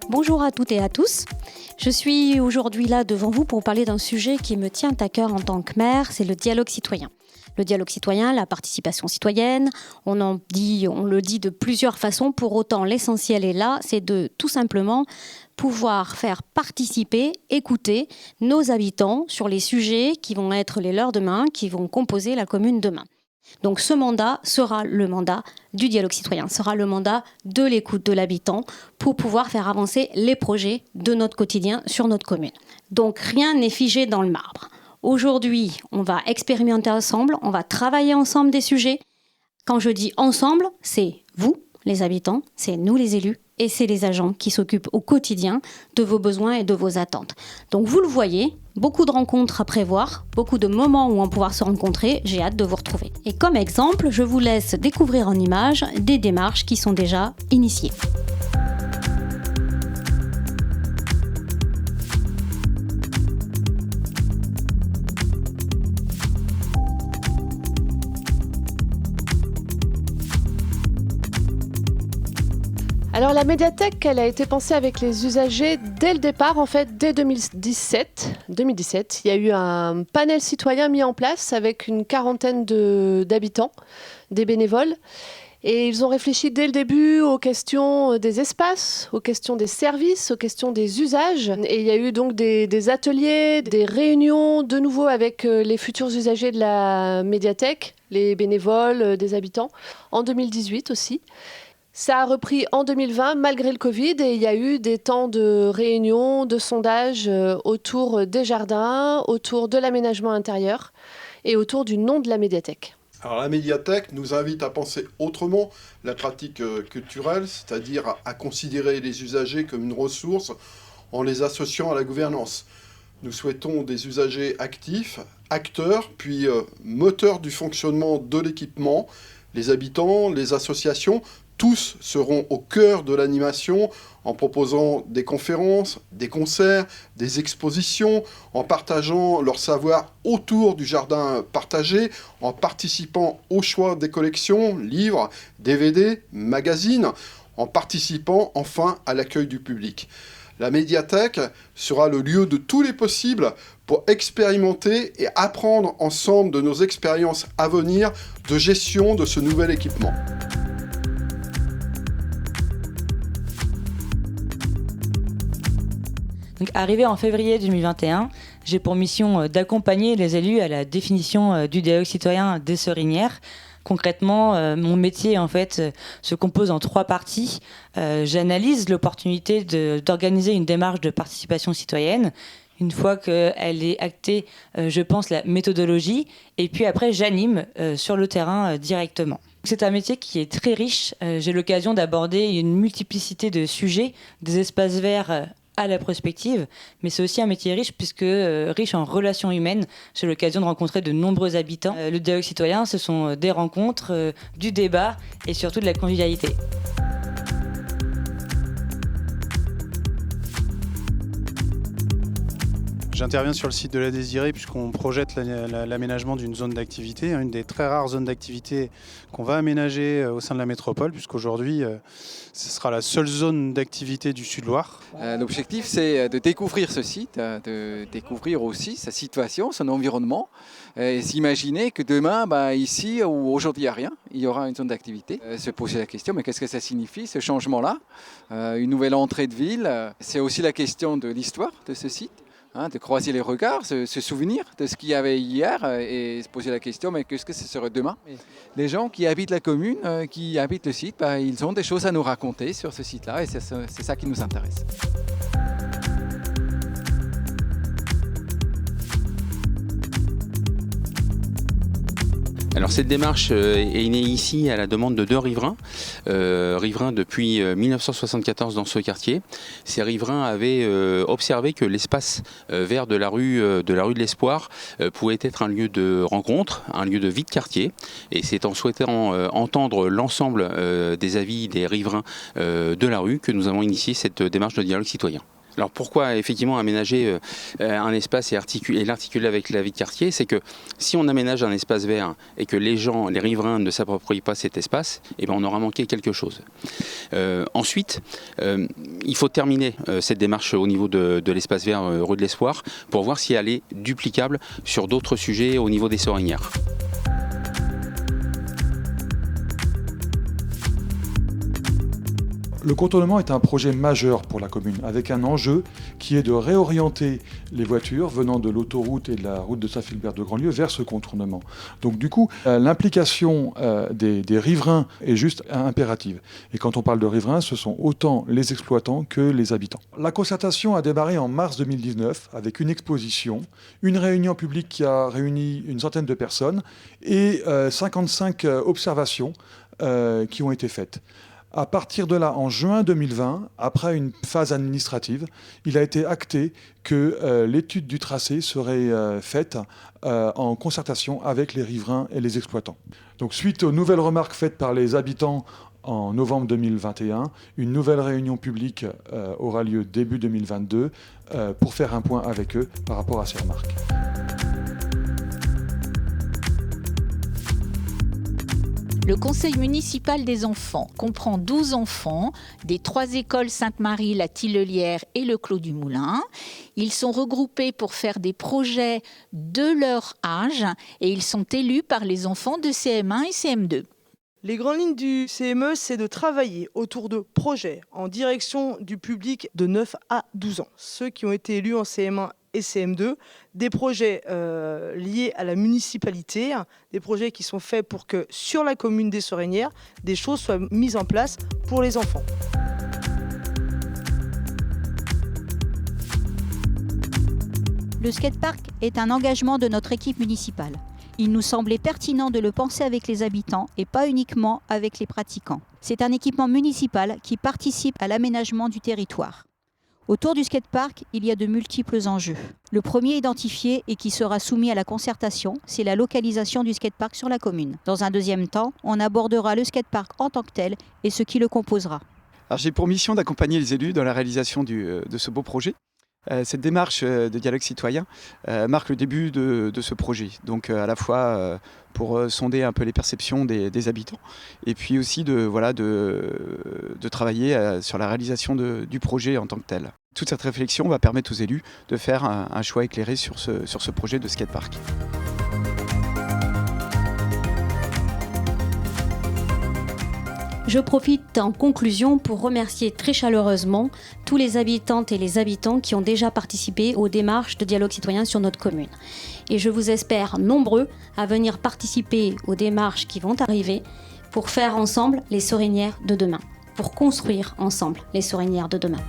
Bonjour à toutes et à tous. Je suis aujourd'hui là devant vous pour parler d'un sujet qui me tient à cœur en tant que maire, c'est le dialogue citoyen. Le dialogue citoyen, la participation citoyenne, on le dit de plusieurs façons, pour autant l'essentiel est là, c'est de tout simplement pouvoir faire participer, écouter nos habitants sur les sujets qui vont être les leurs demain, qui vont composer la commune demain. Donc ce mandat sera le mandat du dialogue citoyen, sera le mandat de l'écoute de l'habitant pour pouvoir faire avancer les projets de notre quotidien sur notre commune. Donc rien n'est figé dans le marbre. Aujourd'hui, on va expérimenter ensemble, on va travailler ensemble des sujets. Quand je dis ensemble, c'est vous, les habitants, c'est nous les élus et c'est les agents qui s'occupent au quotidien de vos besoins et de vos attentes. Donc vous le voyez, beaucoup de rencontres à prévoir, beaucoup de moments où on va pouvoir se rencontrer, j'ai hâte de vous retrouver. Et comme exemple, je vous laisse découvrir en images des démarches qui sont déjà initiées. Alors la médiathèque, elle a été pensée avec les usagers dès le départ, en fait, dès 2017. Il y a eu un panel citoyen mis en place avec une quarantaine d'habitants, des bénévoles. Et ils ont réfléchi dès le début aux questions des espaces, aux questions des services, aux questions des usages. Et il y a eu donc des ateliers, des réunions de nouveau avec les futurs usagers de la médiathèque, les bénévoles, des habitants, en 2018 aussi. Ça a repris en 2020 malgré le Covid et il y a eu des temps de réunion, de sondage autour des jardins, autour de l'aménagement intérieur et autour du nom de la médiathèque. Alors la médiathèque nous invite à penser autrement la pratique culturelle, c'est-à-dire à considérer les usagers comme une ressource en les associant à la gouvernance. Nous souhaitons des usagers actifs, acteurs, puis moteurs du fonctionnement de l'équipement. Les habitants, les associations, tous seront au cœur de l'animation en proposant des conférences, des concerts, des expositions, en partageant leur savoir autour du jardin partagé, en participant au choix des collections, livres, DVD, magazines, en participant enfin à l'accueil du public. La médiathèque sera le lieu de tous les possibles pour expérimenter et apprendre ensemble de nos expériences à venir de gestion de ce nouvel équipement. Donc, arrivé en février 2021, j'ai pour mission d'accompagner les élus à la définition du dialogue citoyen des Serinières. Concrètement, mon métier en fait se compose en 3 parties. J'analyse l'opportunité d'organiser une démarche de participation citoyenne. Une fois qu'elle est actée, je pense la méthodologie. Et puis après, j'anime sur le terrain directement. C'est un métier qui est très riche. J'ai l'occasion d'aborder une multiplicité de sujets, des espaces verts à la prospective, mais c'est aussi un métier riche puisque riche en relations humaines. J'ai l'occasion de rencontrer de nombreux habitants. Le dialogue citoyen, ce sont des rencontres, du débat et surtout de la convivialité. J'interviens sur le site de la Désirée puisqu'on projette l'aménagement d'une zone d'activité, une des très rares zones d'activité qu'on va aménager au sein de la métropole, puisqu'aujourd'hui, ce sera la seule zone d'activité du Sud-Loire. L'objectif, c'est de découvrir ce site, de découvrir aussi sa situation, son environnement, et s'imaginer que demain, ici, où aujourd'hui il n'y a rien, il y aura une zone d'activité. Se poser la question, mais qu'est-ce que ça signifie, ce changement-là? Une nouvelle entrée de ville, c'est aussi la question de l'histoire de ce site. De croiser les regards, se souvenir de ce qu'il y avait hier et se poser la question, mais qu'est-ce que ce serait demain? Les gens qui habitent la commune, qui habitent le site, ils ont des choses à nous raconter sur ce site-là et c'est ça qui nous intéresse. Alors cette démarche est née ici à la demande de 2 riverains, riverains depuis 1974 dans ce quartier. Ces riverains avaient observé que l'espace vert de la rue de l'Espoir pouvait être un lieu de rencontre, un lieu de vie de quartier. Et c'est en souhaitant entendre l'ensemble des avis des riverains de la rue que nous avons initié cette démarche de dialogue citoyen. Alors pourquoi effectivement aménager un espace et l'articuler avec la vie de quartier? C'est que si on aménage un espace vert et que les riverains ne s'approprient pas cet espace, eh ben on aura manqué quelque chose. Ensuite, il faut terminer cette démarche au niveau de l'espace vert rue de l'Espoir pour voir si elle est duplicable sur d'autres sujets au niveau des Sorinières. Le contournement est un projet majeur pour la commune, avec un enjeu qui est de réorienter les voitures venant de l'autoroute et de la route de Saint-Philbert de Grandlieu vers ce contournement. Donc du coup, l'implication des riverains est juste impérative. Et quand on parle de riverains, ce sont autant les exploitants que les habitants. La concertation a démarré en mars 2019 avec une exposition, une réunion publique qui a réuni une centaine de personnes et 55 observations qui ont été faites. À partir de là, en juin 2020, après une phase administrative, il a été acté que l'étude du tracé serait faite en concertation avec les riverains et les exploitants. Donc, suite aux nouvelles remarques faites par les habitants en novembre 2021, une nouvelle réunion publique aura lieu début 2022 pour faire un point avec eux par rapport à ces remarques. Le conseil municipal des enfants comprend 12 enfants des 3 écoles Sainte-Marie, la Tillelière et le Clos du Moulin. Ils sont regroupés pour faire des projets de leur âge et ils sont élus par les enfants de CM1 et CM2. Les grandes lignes du CME, c'est de travailler autour de projets en direction du public de 9 à 12 ans. Ceux qui ont été élus en CM1 et CM2, des projets liés à la municipalité, des projets qui sont faits pour que sur la commune des Sorinières, des choses soient mises en place pour les enfants. Le skatepark est un engagement de notre équipe municipale. Il nous semblait pertinent de le penser avec les habitants et pas uniquement avec les pratiquants. C'est un équipement municipal qui participe à l'aménagement du territoire. Autour du skatepark, il y a de multiples enjeux. Le premier identifié et qui sera soumis à la concertation, c'est la localisation du skatepark sur la commune. Dans un deuxième temps, on abordera le skatepark en tant que tel et ce qui le composera. Alors, j'ai pour mission d'accompagner les élus dans la réalisation de ce beau projet. Cette démarche de dialogue citoyen marque le début de ce projet. Donc à la fois pour sonder un peu les perceptions des habitants et puis aussi de travailler sur la réalisation du projet en tant que tel. Toute cette réflexion va permettre aux élus de faire un choix éclairé sur ce projet de skatepark. Je profite en conclusion pour remercier très chaleureusement tous les habitantes et les habitants qui ont déjà participé aux démarches de dialogue citoyen sur notre commune. Et je vous espère nombreux à venir participer aux démarches qui vont arriver pour faire ensemble les Sorinières de demain, pour construire ensemble les Sorinières de demain.